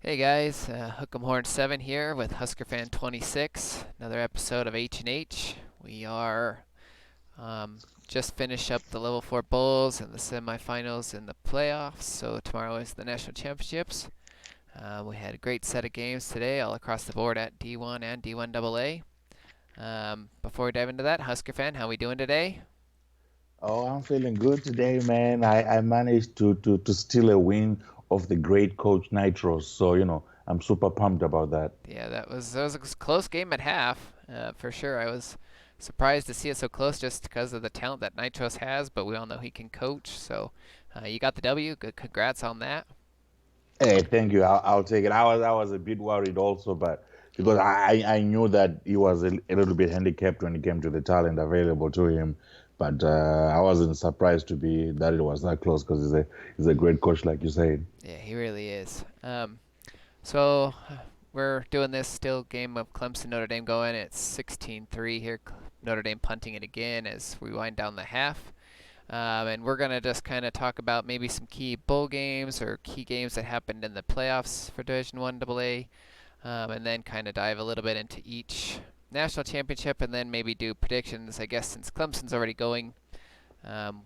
Hey guys, Hook'em Horn 7 here with Husker Fan 26. Another episode of H&H. We are just finished up the Level 4 Bowls and the semifinals and the playoffs. So tomorrow is the national championships. We had a great set of games today all across the board at D1 and D1AA. Before we dive into that, Husker Fan, how we doing today? Oh, I'm feeling good today, man. I managed to steal a win of the great coach Nitros. So, I'm super pumped about that. Yeah, that was a close game at half, for sure. I was surprised to see it so close just because of the talent that Nitros has, but we all know he can coach. So you got the W. Good, congrats on that. Hey, thank you. I'll take it. I was a bit worried also, but because I knew that he was a little bit handicapped when it came to the talent available to him. But I wasn't surprised to be that it was that close because he's a great coach, like you said. Yeah, he really is. So we're doing this still game of Clemson Notre Dame going. It's 16-3 here. Notre Dame punting it again as we wind down the half. And we're going to just kind of talk about maybe some key bowl games or key games that happened in the playoffs for Division 1 AA, and then kind of dive a little bit into each national championship and then maybe do predictions. I guess since Clemson's already going,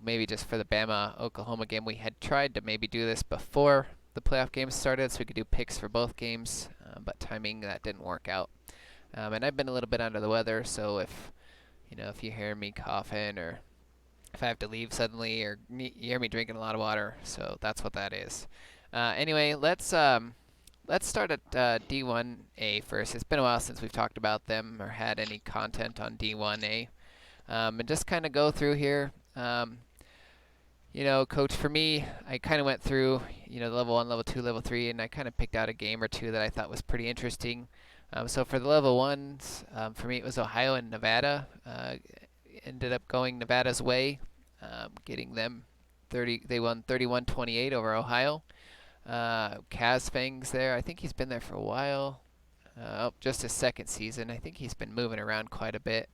maybe just for the Bama Oklahoma game, we had tried to maybe do this before the playoff games started so we could do picks for both games, but timing that didn't work out. And I've been a little bit under the weather, so if you hear me coughing or if I have to leave suddenly or you hear me drinking a lot of water, so that's what that is. Anyway, let's start at D1A first. It's been a while since we've talked about them or had any content on D1A, and just kind of go through here. Coach, for me, I kind of went through, level one, level two, level three, and I kind of picked out a game or two that I thought was pretty interesting. So for the level ones, for me, it was Ohio and Nevada. Ended up going Nevada's way, getting them 30. They won 31-28 over Ohio. Kaz Fang's there. I think he's been there for a while. Just his second season. I think he's been moving around quite a bit.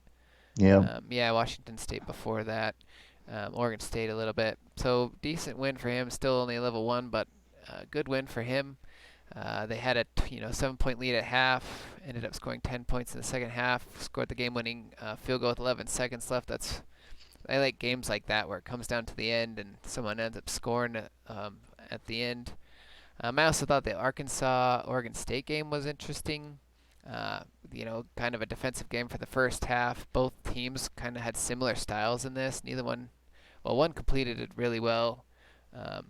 Yeah. Yeah, Washington State before that. Oregon State a little bit. So decent win for him. Still only level one, but good win for him. They had a 7-point lead at half. Ended up scoring 10 points in the second half. Scored the game-winning field goal with 11 seconds left. I like games like that where it comes down to the end and someone ends up scoring at the end. I also thought the Arkansas Oregon State game was interesting. Kind of a defensive game for the first half. Both teams kind of had similar styles in this. One completed it really well. Um,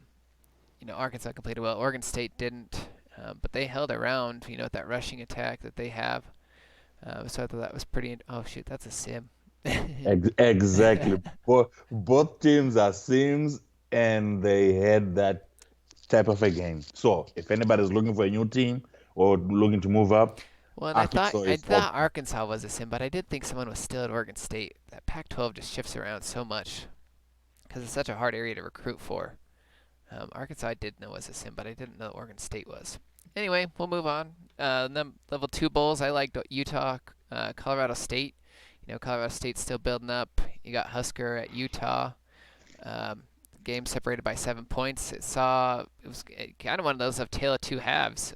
Arkansas completed well. Oregon State didn't, but they held around. With that rushing attack that they have. So I thought that was pretty. Oh shoot, that's a sim. Exactly. Both teams are Sims and they had that type of a game. So if anybody's looking for a new team or looking to move up, Well, and I thought Arkansas I is thought option. Arkansas was a sim, but I did think someone was still at Oregon State. That Pac-12 just shifts around so much because it's such a hard area to recruit for. Arkansas I did know was a sim, but I didn't know Oregon State was. Anyway, we'll move on. Level two bowls. I liked Utah, Colorado State. Colorado State's still building up. You got Husker at Utah. Um, Game separated by 7 points. It was kind of one of those of tale of two halves.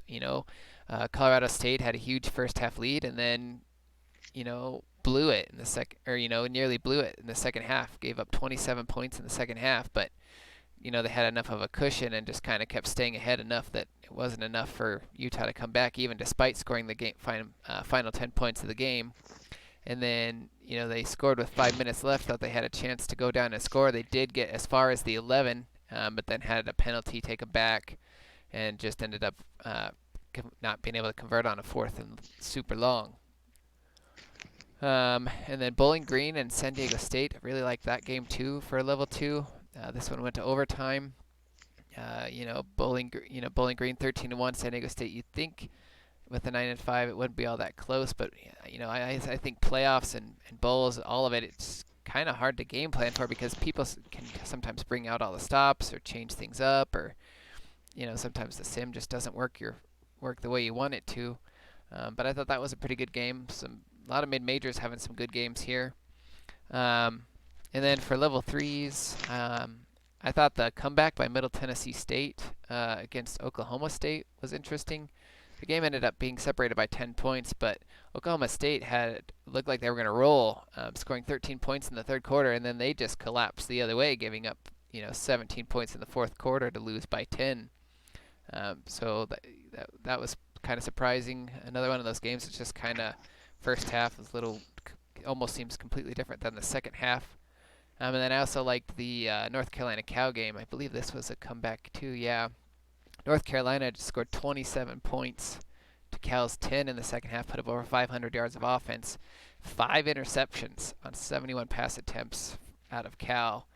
Colorado State had a huge first half lead and then blew it in the second, or nearly blew it in the second half. Gave up 27 points in the second half, but they had enough of a cushion and just kind of kept staying ahead enough that it wasn't enough for Utah to come back, even despite scoring the final 10 points of the game. And then they scored with 5 minutes left. Thought they had a chance to go down and score. They did get as far as the 11, but then had a penalty taken back, and just ended up not being able to convert on a fourth and super long. And then Bowling Green and San Diego State. I really liked that game too for level two. This one went to overtime. Bowling Green 13-1, San Diego State. You'd think with the 9-5 it wouldn't be all that close, but I think playoffs and bowls, all of it, it's kind of hard to game plan for because people can sometimes bring out all the stops or change things up, or sometimes the sim just doesn't work the way you want it to. But I thought that was a pretty good game. A lot of mid majors having some good games here. And then for level threes, I thought the comeback by Middle Tennessee State against Oklahoma State was interesting. The game ended up being separated by 10 points, but Oklahoma State had looked like they were going to roll, scoring 13 points in the third quarter, and then they just collapsed the other way, giving up 17 points in the fourth quarter to lose by 10. So that was kind of surprising. Another one of those games that's just kind of first half was almost seems completely different than the second half. And then I also liked the North Carolina Cal game. I believe this was a comeback too. Yeah, North Carolina just scored 27 points to Cal's 10 in the second half, put up over 500 yards of offense, 5 interceptions on 71 pass attempts out of Cal.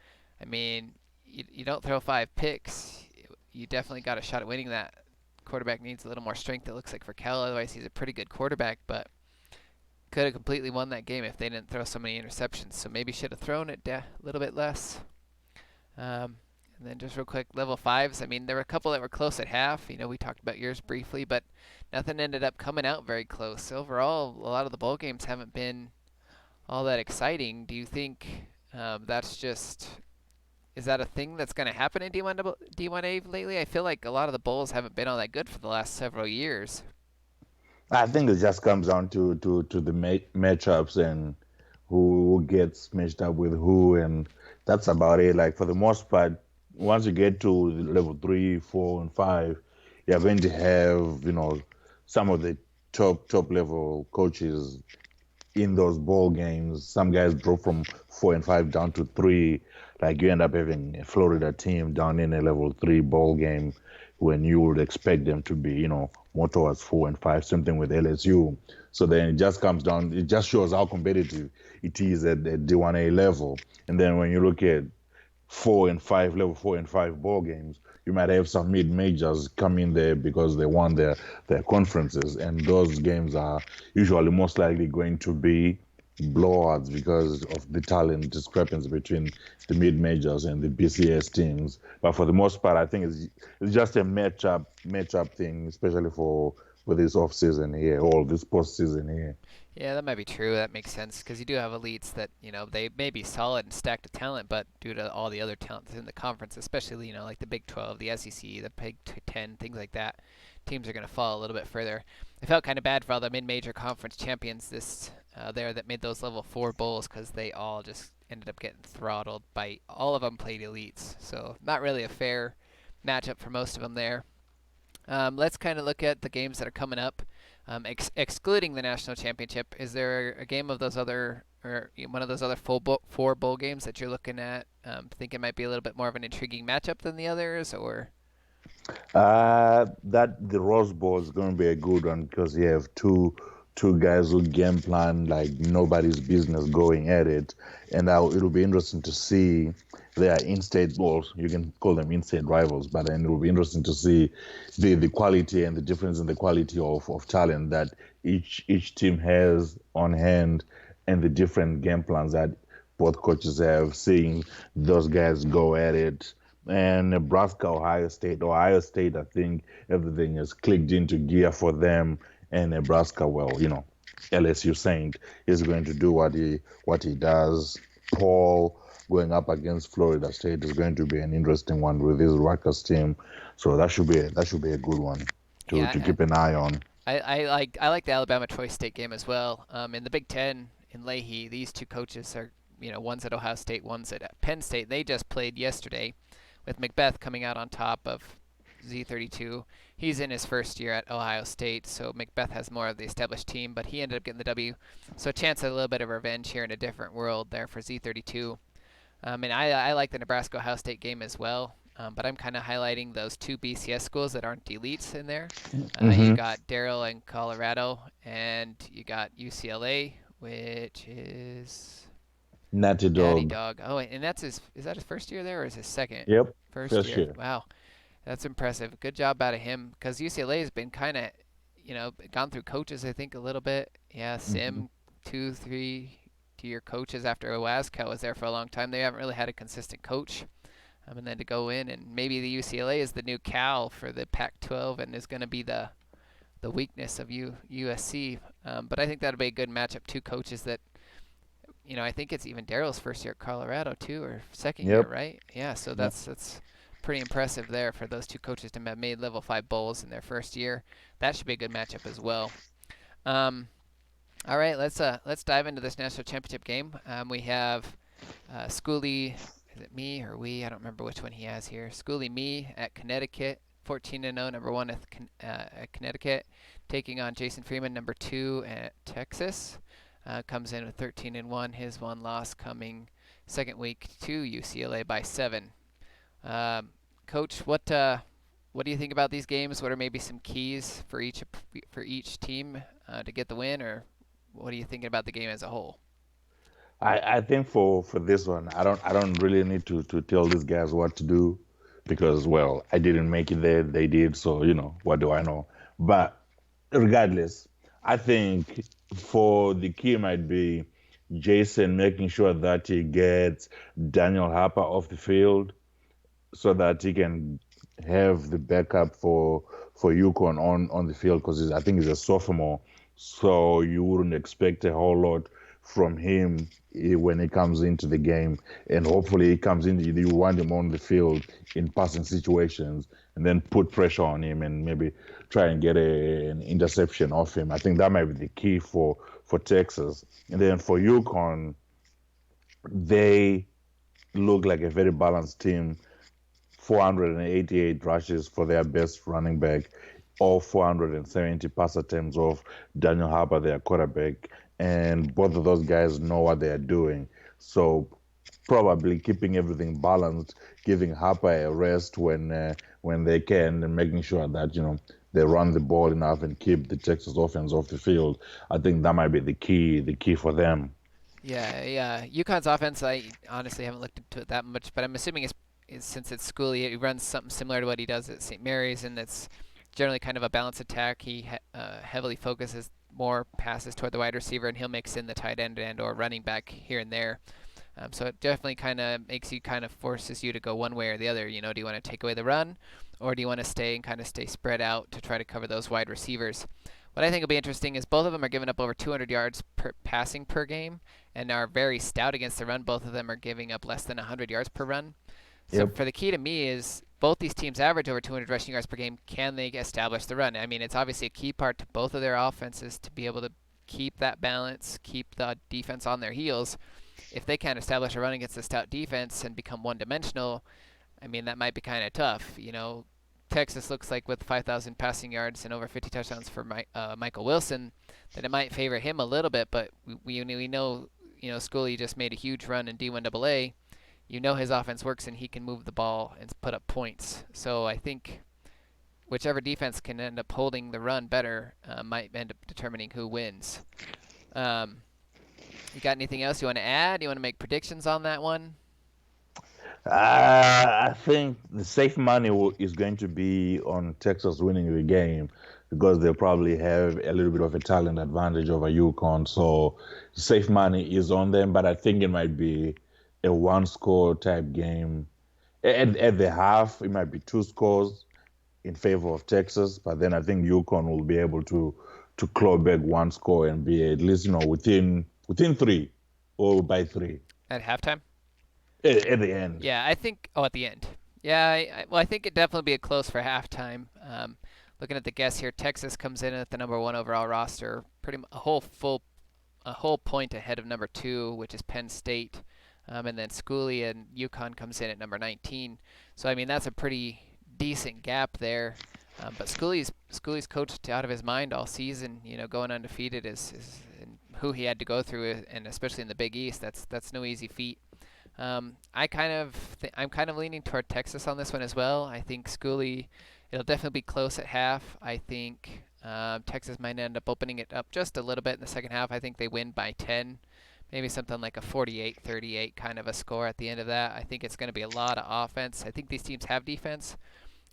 I mean, you don't throw 5 picks, you definitely got a shot at winning that. Quarterback needs a little more strength, it looks like, for Cal. Otherwise, he's a pretty good quarterback, but could have completely won that game if they didn't throw so many interceptions. So maybe should have thrown it a little bit less. And then just real quick, level fives. I mean, there were a couple that were close at half. We talked about yours briefly, but nothing ended up coming out very close. Overall, a lot of the bowl games haven't been all that exciting. Do you think that's just is that a thing that's going to happen in D1A lately? I feel like a lot of the bowls haven't been all that good for the last several years. I think it just comes down to the matchups and who gets matched up with who, and that's about it. Like for the most part, once you get to level 3, 4, and 5, you're going to have some of the top level coaches in those ball games. Some guys drop from 4 and 5 down to 3. Like you end up having a Florida team down in a level 3 ball game when you would expect them to be, more towards 4 and 5. Same thing with LSU. So then it just comes down. It just shows how competitive it is at the D1A level. And then when you look at 4 and 5 level 4 and 5 ball games, you might have some mid majors come in there because they won their conferences, and those games are usually most likely going to be blowouts because of the talent discrepancy between the mid majors and the BCS teams. But for the most part, I think it's just a matchup thing, especially for this off season here or this post season here. Yeah, that might be true. That makes sense because you do have elites that they may be solid and stacked with talent, but due to all the other talent in the conference, especially like the Big 12, the SEC, the Big 10, things like that, teams are going to fall a little bit further. I felt kind of bad for all the mid-major conference champions there that made those level 4 bowls because they all just ended up getting throttled by all of them played elites. So not really a fair matchup for most of them there. Let's kind of look at the games that are coming up. Excluding the national championship, is there a game of those other, or one of those other 4 bowl games that you're looking at, think it might be a little bit more of an intriguing matchup than the others, or? That the Rose Bowl is going to be a good one because you have two guys who game plan like nobody's business going at it, and it'll be interesting to see their in-state balls. You can call them in-state rivals, but then it will be interesting to see the quality and the difference in the quality of talent that each team has on hand, and the different game plans that both coaches have. Seeing those guys go at it. And Nebraska, Ohio State, I think everything is clicked into gear for them. And Nebraska, well, LSU Saint is going to do what he does. Paul going up against Florida State is going to be an interesting one with this Rutgers team. So that should be a good one to keep an eye on. I like the Alabama Troy State game as well. In the Big Ten in Leahy, these two coaches are one's at Ohio State, one's at Penn State. They just played yesterday, with Macbeth coming out on top of Z32. He's in his first year at Ohio State, so Macbeth has more of the established team, but he ended up getting the W. So a chance at a little bit of revenge here in a different world there for Z32. And I like the Nebraska-Ohio State game as well, but I'm kind of highlighting those 2 BCS schools that aren't elites in there. You got Darrell in Colorado, and you got UCLA, which is... Natty Dog. Oh, and is that his first year there or is his second? Yep. First year. Wow. That's impressive. Good job out of him because UCLA has been kind of, gone through coaches, I think, a little bit. Yeah, Sim, 2, 3-year coaches after Owazka was there for a long time. They haven't really had a consistent coach. And then to go in and maybe the UCLA is the new Cal for the Pac-12 and is going to be the weakness of USC. But I think that'll be a good matchup. 2 coaches that I think it's even Daryl's first year at Colorado too, or second year, Yep. right? Yeah, so Yep. that's pretty impressive there for those two coaches to have made level 5 bowls in their first year. That should be a good matchup as well. Um, all right, let's dive into this national championship game. We have Schooley. Is it me or we? I don't remember which one he has here. Schooley me at Connecticut, 14-0, number one at Connecticut, taking on Jason Freeman, number 2 at Texas. Comes in with 13-1. His one loss coming second week to UCLA by 7. Um, Coach, what do you think about these games? What are maybe some keys for each team to get the win, or what are you thinking about the game as a whole? I think for this one, I don't really need to tell these guys what to do because well, I didn't make it there, they did, so what do I know? But regardless, I think for the key might be Jason making sure that he gets Daniel Harper off the field so that he can have the backup for Yukon on the field because I think he's a sophomore, so you wouldn't expect a whole lot from him when he comes into the game, and hopefully he comes in. You want him on the field in passing situations, and then put pressure on him, and maybe try and get an interception off him. I think that might be the key for Texas, and then for Yukon, they look like a very balanced team. 488 rushes for their best running back, all 470 pass attempts of Daniel Harper, their quarterback. And both of those guys know what they are doing. So probably keeping everything balanced, giving Harper a rest when they can, and making sure that they run the ball enough and keep the Texas offense off the field. I think that might be the key for them. Yeah, yeah. UConn's offense, I honestly haven't looked into it that much, but I'm assuming since it's Schooley, he runs something similar to what he does at St. Mary's, and it's generally kind of a balanced attack. He heavily focuses more passes toward the wide receiver, and he'll mix in the tight end and/or running back here and there. So it definitely kind of forces you to go one way or the other. Do you want to take away the run, or do you want to stay and kind of stay spread out to try to cover those wide receivers? What I think will be interesting is both of them are giving up over 200 yards passing per game and are very stout against the run. Both of them are giving up less than 100 yards per run. So Yep. for the key to me is both these teams average over 200 rushing yards per game. Can they establish the run? I mean, it's obviously a key part to both of their offenses to be able to keep that balance, keep the defense on their heels. If they can't establish a run against a stout defense and become one-dimensional, I mean, that might be kind of tough. Texas looks like with 5,000 passing yards and over 50 touchdowns for Michael Wilson, that it might favor him a little bit. But we know, Schooley just made a huge run in D1AA. His offense works and he can move the ball and put up points. So I think whichever defense can end up holding the run better might end up determining who wins. Um, you got anything else you want to add? You want to make predictions on that one? I think the safe money is going to be on Texas winning the game because they'll probably have a little bit of a talent advantage over UConn. So safe money is on them, but I think it might be a one score type game. At the half, it might be two scores in favor of Texas, but then I think UConn will be able to claw back one score and be at least within three or by three At halftime? at the end. Yeah, I think. Oh, at the end. Yeah, well, I think it definitely be a close for halftime. Looking at the guess here, Texas comes in at the number 1 overall roster, a whole point ahead of number 2, which is Penn State, and then Schooley and UConn comes in at number 19. So I mean that's a pretty decent gap there. But Schooley's coached out of his mind all season. Going undefeated is and who he had to go through, and especially in the Big East, that's no easy feat. I'm kind of leaning toward Texas on this one as well. I think Schooley, it'll definitely be close at half. I think Texas might end up opening it up just a little bit in the second half. I think they win by 10, maybe something like a 48-38 kind of a score at the end of that. I think it's going to be a lot of offense. I think these teams have defense.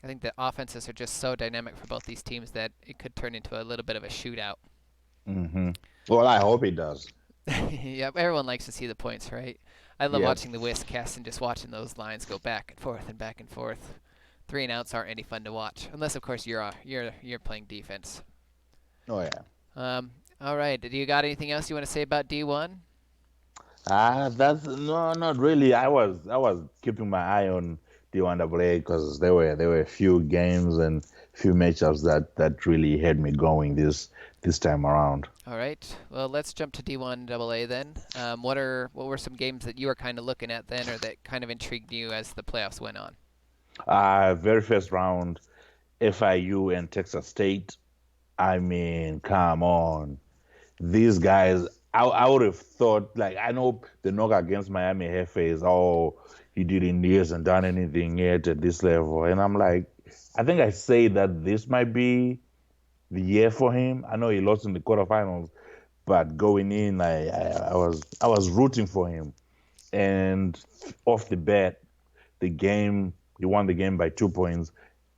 I think the offenses are just so dynamic for both these teams that it could turn into a little bit of a shootout. hmm Well, I hope it does. Yep, everyone likes to see the points, right? I love Yep. watching the Wiscast and just watching those lines go back and forth and back and forth. 3 and outs aren't any fun to watch, unless of course you're playing defense. Oh yeah. All right. Do you got anything else you want to say about D1? That's no, not really. I was keeping my eye on D1AA because there were a few games and few matchups that really had me going this time around. All right. Well, let's jump to D1 AA then. What were some games that you were kind of looking at then, or that kind of intrigued you as the playoffs went on? Very first round, FIU and Texas State. I mean, come on. These guys, I would have thought, like, I know the knock against Miami Hefe is, oh, he didn't hasn't done anything yet at this level. And I'm like, I think I say that this might be the year for him. I know he lost in the quarterfinals, but going in, I was rooting for him. And off the bat, the game, he won the game by 2 points,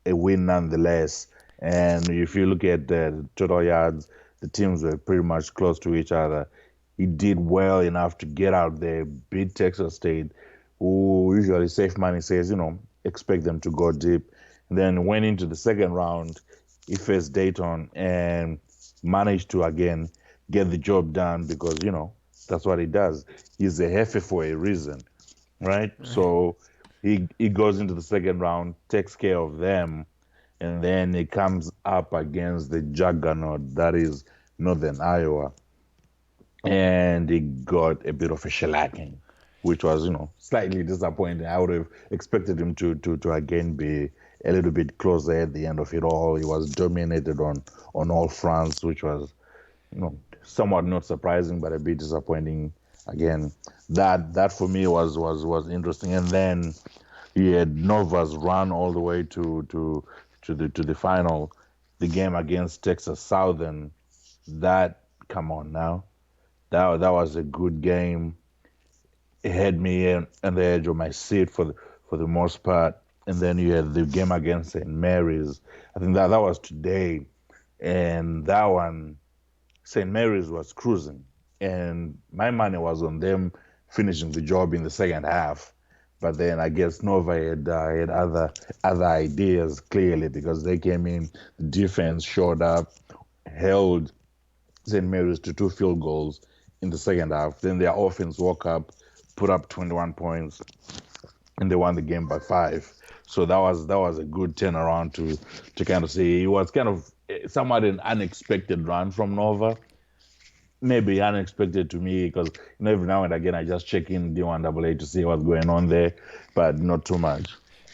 a win nonetheless. And if you look at the total yards, the teams were pretty much close to each other. He did well enough to get out there, beat Texas State, who usually safe money says, expect them to go deep. And then went into the second round, he faced Dayton and managed to again get the job done because, that's what he does. He's a hefe for a reason, right? Right. So he goes into the second round, takes care of them, and then he comes up against the juggernaut that is Northern Iowa, and he got a bit of a shellacking, which was slightly disappointing. I would have expected him to again be a little bit closer at the end of it all. He was dominated on all fronts, which was somewhat not surprising, but a bit disappointing. Again, that for me was interesting. And then he had Nova's run all the way to the final, the game against Texas Southern. That come on now, that was a good game. It had me on the edge of my seat for the most part. And then you had the game against St. Mary's. I think that was today, and that one St. Mary's was cruising, and my money was on them finishing the job in the second half. But then I guess Nova had other ideas clearly because they came in, the defense showed up, held St. Mary's to two field goals in the second half. Then their offense woke up, put up 21 points, and they won the game by 5. So that was a good turnaround to kind of see. It was kind of somewhat an unexpected run from Nova, maybe unexpected to me because every now and again I just check in D1AA to see what's going on there, but not too much.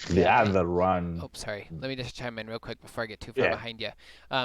The Yeah, other run, oh, sorry. Let me just chime in real quick before I get too far yeah, behind you.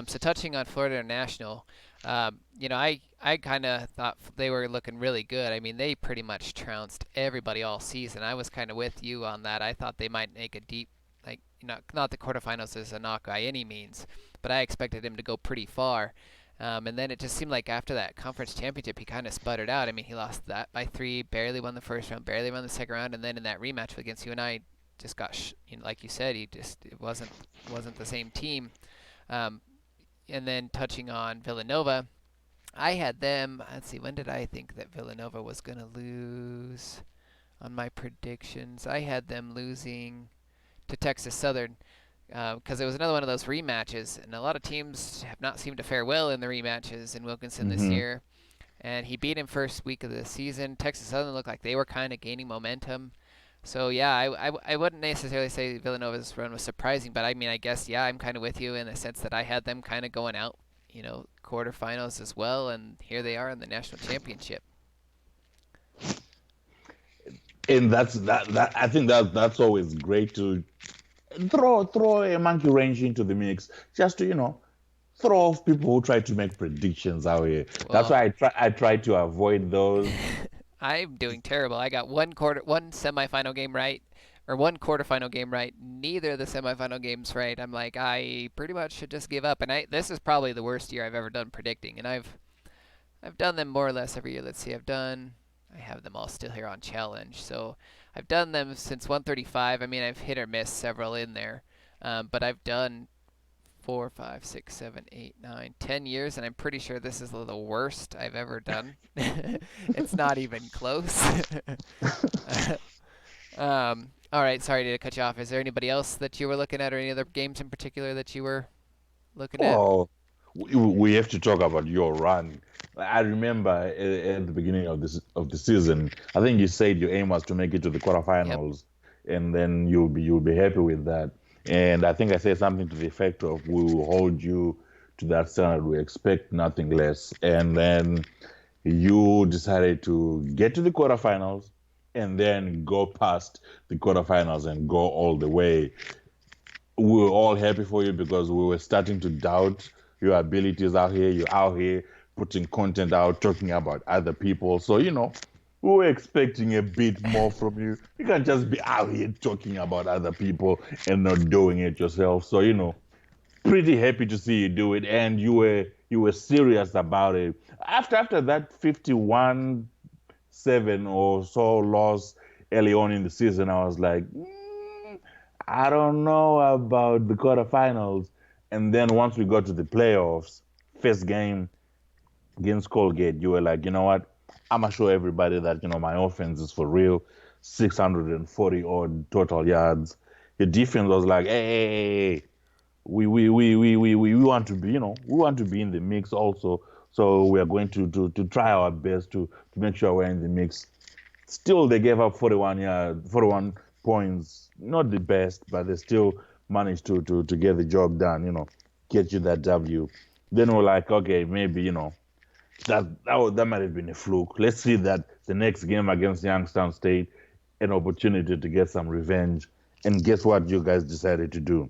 So touching on Florida International, I kind of thought they were looking really good. I mean, they pretty much trounced everybody all season. I was kind of with you on that. I thought they might make a deep, like, not the quarterfinals is a knock by any means, but I expected him to go pretty far. And then it just seemed like after that conference championship, he kind of sputtered out. I mean, he lost that by 3, barely won the first round, barely won the second round, and then in that rematch against you and I, just got like you said, he just it wasn't the same team. Um, and then touching on Villanova, I had them. Let's see, when did I think that Villanova was gonna lose on my predictions? I had them losing to Texas Southern because it was another one of those rematches, and a lot of teams have not seemed to fare well in the rematches in Wilkinson this hmm year. And he beat him first week of the season. Texas Southern looked like they were kind of gaining momentum. So yeah, I wouldn't necessarily say Villanova's run was surprising, but I mean I guess yeah, I'm kind of with you in the sense that I had them kind of going out, quarterfinals as well, and here they are in the national championship. and that I think that's always great to throw a monkey wrench into the mix, just to throw off people who try to make predictions out here. That's Well, why I try to avoid those. I'm doing terrible. I got one semifinal game right, or one quarterfinal game right. Neither of the semifinal games right. I'm like, I pretty much should just give up. And this is probably the worst year I've ever done predicting. And I've done them more or less every year. Let's see, I have them all still here on challenge. So I've done them since 135. I mean, I've hit or missed several in there, but I've done 4, 5, 6, 7, 8, 9, 10 years, and I'm pretty sure this is the worst I've ever done. It's not even close. All right, sorry to cut you off. Is there anybody else that you were looking at, or any other games in particular that you were looking at? Well, we have to talk about your run. I remember at the beginning of the season, I think you said your aim was to make it to the Yep. quarterfinals, and then you'll be happy with that. And I think I said something to the effect of we will hold you to that standard. We expect nothing less. And then you decided to get to the quarterfinals and then go past the quarterfinals and go all the way. We were all happy for you because we were starting to doubt your abilities out here. You're out here putting content out, talking about other people. So, we were expecting a bit more from you. You can't just be out here talking about other people and not doing it yourself. So, pretty happy to see you do it. And you were serious about it. After that 51-7 or so loss early on in the season, I was like, I don't know about the quarterfinals. And then once we got to the playoffs, first game against Colgate, you were like, you know what? I'm gonna show everybody that my offense is for real. 640 odd total yards. Your defense was like, hey, we want to be, we want to be in the mix also. So we are going to try our best to make sure we're in the mix. Still, they gave up 41 points. Not the best, but they still managed to get the job done. Get you that W. Then we're like, okay, maybe that might have been a fluke. Let's see that the next game against Youngstown State, an opportunity to get some revenge. And guess what you guys decided to do?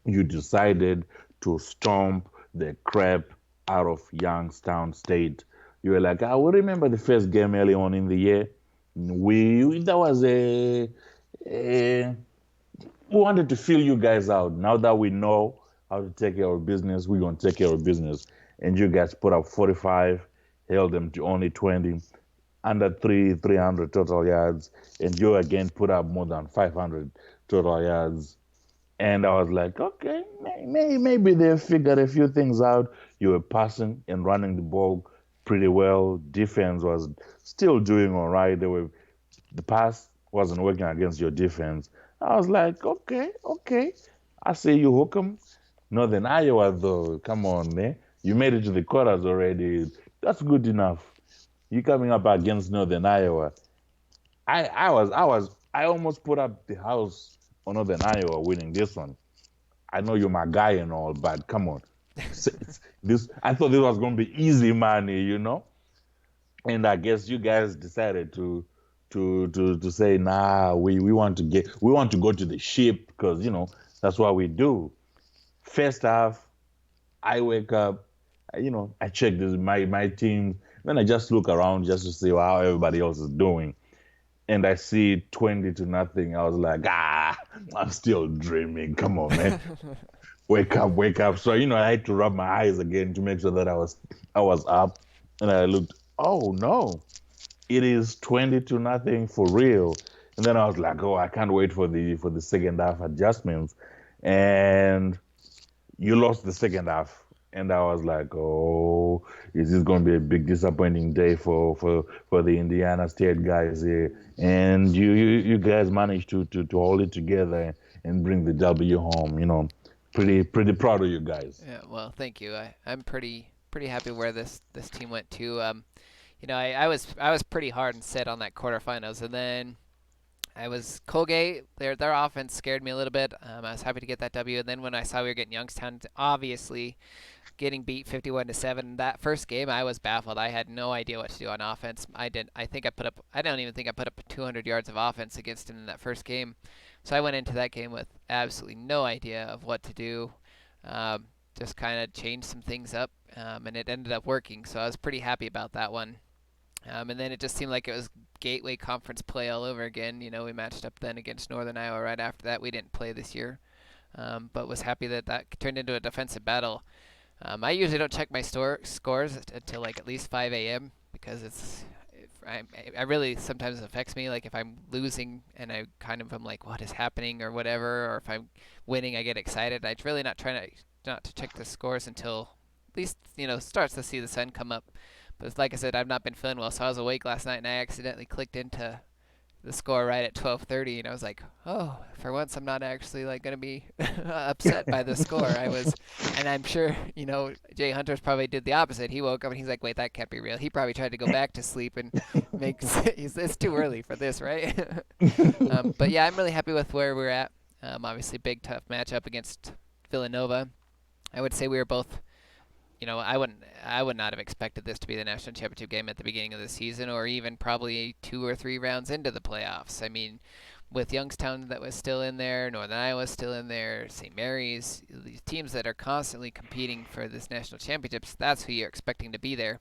You decided to stomp the crap out of Youngstown State. You were like, I will remember the first game early on in the year. That was a we wanted to fill you guys out. Now that we know how to take care of business, we're gonna take care of business. And you guys put up 45, held them to only 20, under 300 total yards, and you again put up more than 500 total yards. And I was like, okay, maybe they figured a few things out. You were passing and running the ball pretty well. Defense was still doing all right. The pass wasn't working against your defense. I was like, okay, okay. I say you hook 'em. Northern Iowa, though, come on, man. You made it to the quarters already. That's good enough. You coming up against Northern Iowa. I almost put up the house on Northern Iowa winning this one. I know you're my guy and all, but come on. This I thought this was gonna be easy money. And I guess you guys decided to say, nah, we want to go to the ship because that's what we do. First half, I wake up, I check this my team, then I just look around just to see how everybody else is doing. And I see 20-0. I was like, I'm still dreaming. Come on, man. Wake up, wake up. So, I had to rub my eyes again to make sure that I was up. And I looked, oh no, it is 20-0 for real. And then I was like, oh, I can't wait for the second half adjustments. And you lost the second half. And I was like, oh, is this going to be a big disappointing day for the Indiana State guys here? And you guys managed to hold it together and bring the W home. Pretty proud of you guys. Yeah. Well, thank you. I'm pretty happy where this team went to. I was pretty hard and set on that quarterfinals, and then I was Colgate. Their offense scared me a little bit. I was happy to get that W, and then when I saw we were getting Youngstown, obviously getting beat 51-7. That first game, I was baffled. I had no idea what to do on offense. I didn't. I think I put up. I don't even think I put up 200 yards of offense against him in that first game. So I went into that game with absolutely no idea of what to do. Just kind of changed some things up, and it ended up working. So I was pretty happy about that one. And then it just seemed like it was Gateway Conference play all over again. We matched up then against Northern Iowa right after that. We didn't play this year, but was happy that that turned into a defensive battle. I usually don't check my scores until like at least 5 a.m. because I really sometimes it affects me. Like if I'm losing and I'm like, what is happening or whatever, or if I'm winning, I get excited. I'm really not trying not to check the scores until at least starts to see the sun come up. But like I said, I've not been feeling well, so I was awake last night and I accidentally clicked into the score right at 12:30, and I was like, oh, for once I'm not actually like gonna be upset by the score. And I'm sure Jay Hunter's probably did the opposite. He woke up and he's like, wait, that can't be real. He probably tried to go back to sleep and it's too early for this, right? But yeah, I'm really happy with where we're at. Obviously, big tough matchup against Villanova. I would say we were both. I would not have expected this to be the national championship game at the beginning of the season, or even probably 2 or 3 rounds into the playoffs. I mean, with Youngstown that was still in there, Northern Iowa still in there, St. Mary's, these teams that are constantly competing for this national championships, that's who you're expecting to be there.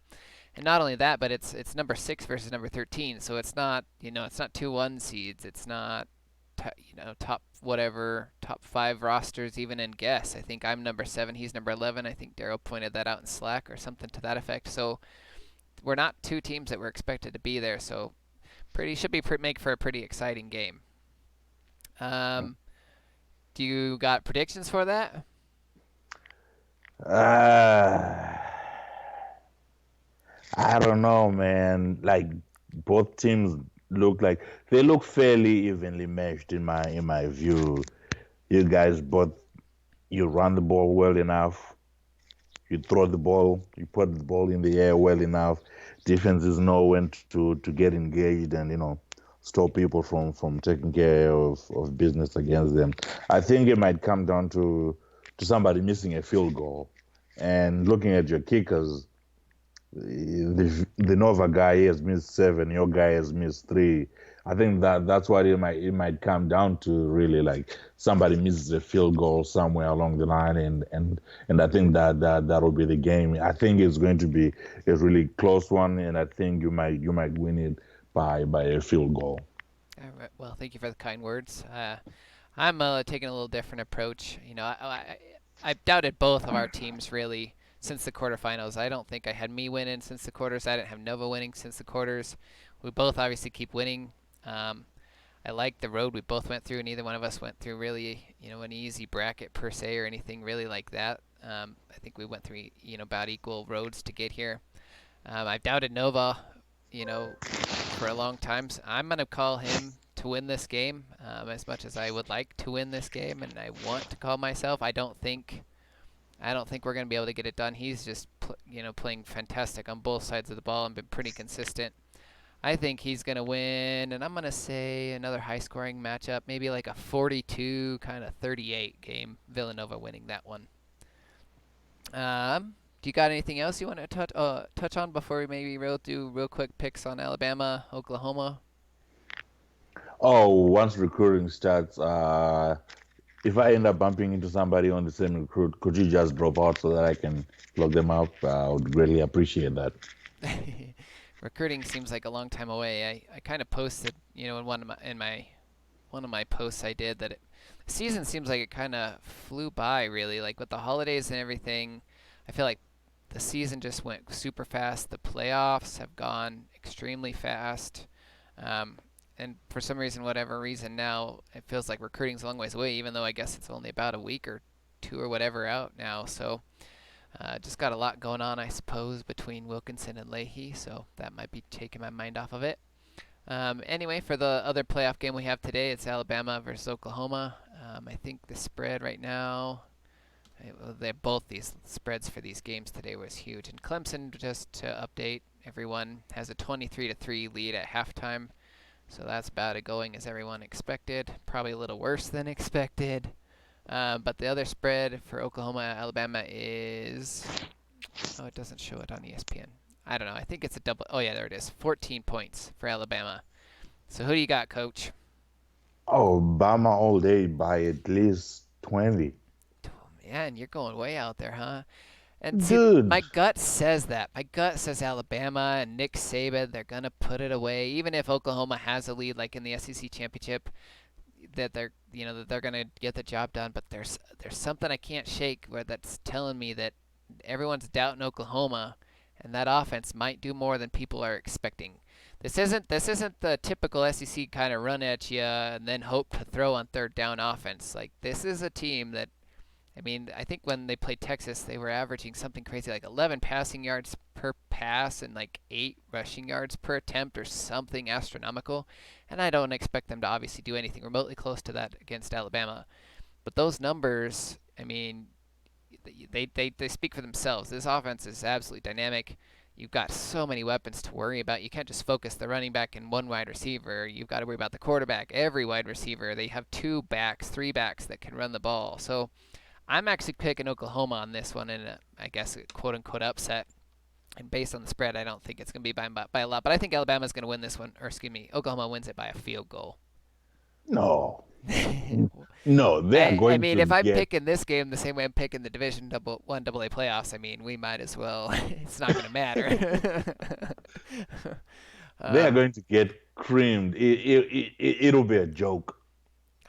And not only that, but it's number 6 versus number 13, so it's not it's not 2-1 seeds, it's not top whatever top 5 rosters even in guess. I think I'm number 7, he's number 11. I think Daryl pointed that out in Slack or something to that effect. So we're not 2 teams that were expected to be there. So make for a pretty exciting game. Do you got predictions for that? Uh, I don't know, man. Like both teams look fairly evenly matched in my view. You guys both you run the ball well enough, you throw the ball, you put the ball in the air well enough. Defenses know when to get engaged and stop people from taking care of business against them. I think it might come down to somebody missing a field goal. And looking at your kickers, the Nova guy has missed 7, your guy has missed 3. I think that's what it might come down to, really. Like somebody misses a field goal somewhere along the line, and I think that'll be the game. I think it's going to be a really close one, and I think you might win it by a field goal. All right. Well, thank you for the kind words. I'm taking a little different approach. I've doubted both of our teams really since the quarterfinals. I don't think I had me winning since the quarters. I didn't have Nova winning since the quarters. We both obviously keep winning. I like the road we both went through. Neither one of us went through really, an easy bracket per se or anything really like that. I think we went through, about equal roads to get here. I've doubted Nova, for a long time. So I'm gonna call him to win this game, as much as I would like to win this game, and I want to call myself. I don't think we're gonna be able to get it done. He's just, playing fantastic on both sides of the ball and been pretty consistent. I think he's going to win, and I'm going to say another high-scoring matchup, maybe like a 42, kind of 38 game, Villanova winning that one. Do you got anything else you want to touch on before we maybe do real quick picks on Alabama, Oklahoma? Oh, once recruiting starts, if I end up bumping into somebody on the same recruit, could you just drop out so that I can look them up? I would greatly appreciate that. Recruiting seems like a long time away. I kind of posted, in one of my posts I did that the season seems like it kind of flew by really, like with the holidays and everything. I feel like the season just went super fast. The playoffs have gone extremely fast. And for some reason, whatever reason now, it feels like recruiting's a long ways away, even though I guess it's only about a week or 2 or whatever out now. So just got a lot going on, I suppose, between Wilkinson and Leahy, so that might be taking my mind off of it. Anyway, for the other playoff game we have today, it's Alabama versus Oklahoma. I think the spread right now, both these spreads for these games today was huge. And Clemson, just to update everyone, has a 23-3 lead at halftime, so that's about as going as everyone expected. Probably a little worse than expected. But the other spread for Oklahoma, Alabama is, it doesn't show it on ESPN. I don't know. I think it's a double. Oh, yeah, there it is. 14 points for Alabama. So who do you got, Coach? Oh, Bama all day by at least 20. Oh, man, you're going way out there, huh? And see, Dude. my gut says that. My gut says Alabama and Nick Saban, they're going to put it away. Even if Oklahoma has a lead like in the SEC championship, that they're going to get the job done, but there's something I can't shake where that's telling me that everyone's doubting Oklahoma and that offense might do more than people are expecting. This isn't the typical SEC kind of run at you and then hope to throw on third down offense. Like, this is a team that, I think when they played Texas, they were averaging something crazy like 11 passing yards per pass and like 8 rushing yards per attempt or something astronomical. And I don't expect them to obviously do anything remotely close to that against Alabama. But those numbers, I mean, they speak for themselves. This offense is absolutely dynamic. You've got so many weapons to worry about. You can't just focus the running back and one wide receiver. You've got to worry about the quarterback, every wide receiver. They have 2 backs, 3 backs that can run the ball. So I'm actually picking Oklahoma on this one in a, I guess, a quote unquote upset. And based on the spread, I don't think it's going to be by a lot. But I think Alabama's going to win this one, or excuse me, Oklahoma wins it by a field goal. No, no, they are I going mean, to if I'm get. picking this game the same way I'm picking the Division One AA playoffs, I mean, we might as well. It's not going to matter. They are um, going to get creamed. It'll be a joke.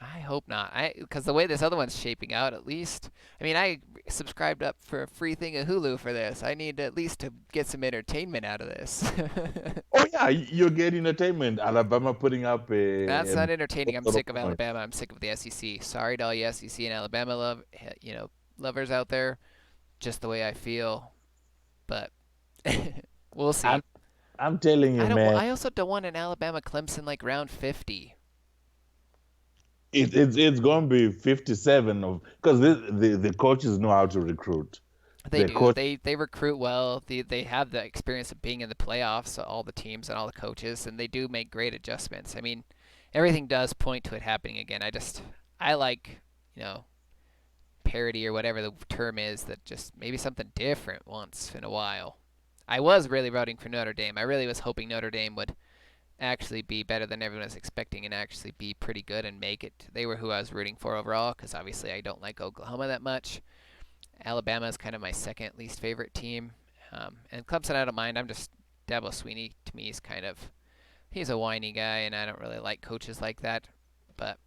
I hope not. Because the way this other one's shaping out, at least. I mean, I subscribed up for a free thing of Hulu for this. I need at least to get some entertainment out of this. Oh yeah, you're getting entertainment. Alabama putting up That's a not entertaining. I'm lot of sick of points. Alabama. I'm sick of the SEC. Sorry to all you SEC and Alabama lovers out there. Just the way I feel, but we'll see. I'm I'm telling you, I don't. man. I also don't want an Alabama Clemson like round 50. It's going to be 57 of because the coaches know how to recruit. They The do. coach, They recruit well. They have the experience of being in the playoffs, all the teams and all the coaches, and they do make great adjustments. I mean, everything does point to it happening again. I like, you know, parity or whatever the term is, that just maybe something different once in a while. I was really rooting for Notre Dame. I really was hoping Notre Dame would actually be better than everyone was expecting and actually be pretty good and make it. They were who I was rooting for overall because obviously I don't like Oklahoma that much. Alabama is kind of my second least favorite team. And Clemson, I don't mind. I'm just Dabo Sweeney to me is kind of he's a whiny guy, and I don't really like coaches like that. But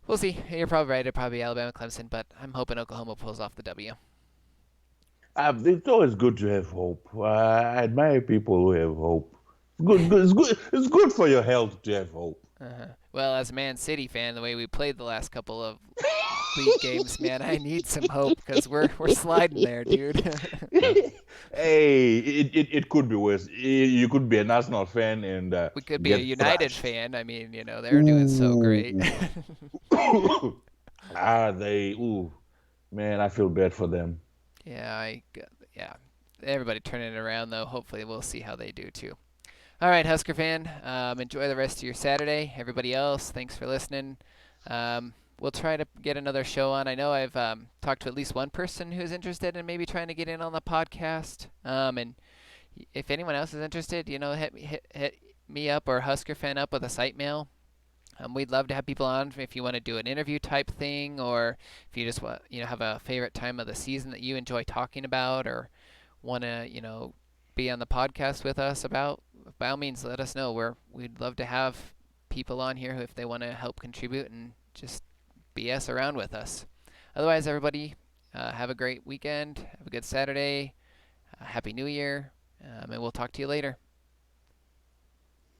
we'll see. You're probably right. It'll probably be Alabama, Clemson, but I'm hoping Oklahoma pulls off the W. it's always good to have hope. I admire people who have hope. It's good for your health to have hope. Well, as a Man City fan, the way we played the last couple of league games, man, I need some hope because we're sliding there, dude. Hey, it could be worse. You could be an Arsenal fan and We could be a get United thrashed. fan. I mean, they're doing so great. Ooh. Ooh, man, I feel bad for them. Yeah, yeah. Everybody turning it around though. Hopefully, we'll see how they do too. All right, Husker fan. Enjoy the rest of your Saturday. Everybody else, thanks for listening. We'll try to get another show on. I know I've talked to at least one person who's interested in maybe trying to get in on the podcast. And if anyone else is interested, hit me up or Husker fan up with a site mail. We'd love to have people on if you want to do an interview type thing, or if you just want, have a favorite time of the season that you enjoy talking about, or want to, be on the podcast with us about. By all means, let us know. We'd love to have people on here who, if they want to help contribute and just BS around with us. Otherwise, everybody, have a great weekend. Have a good Saturday. Happy New Year, and we'll talk to you later.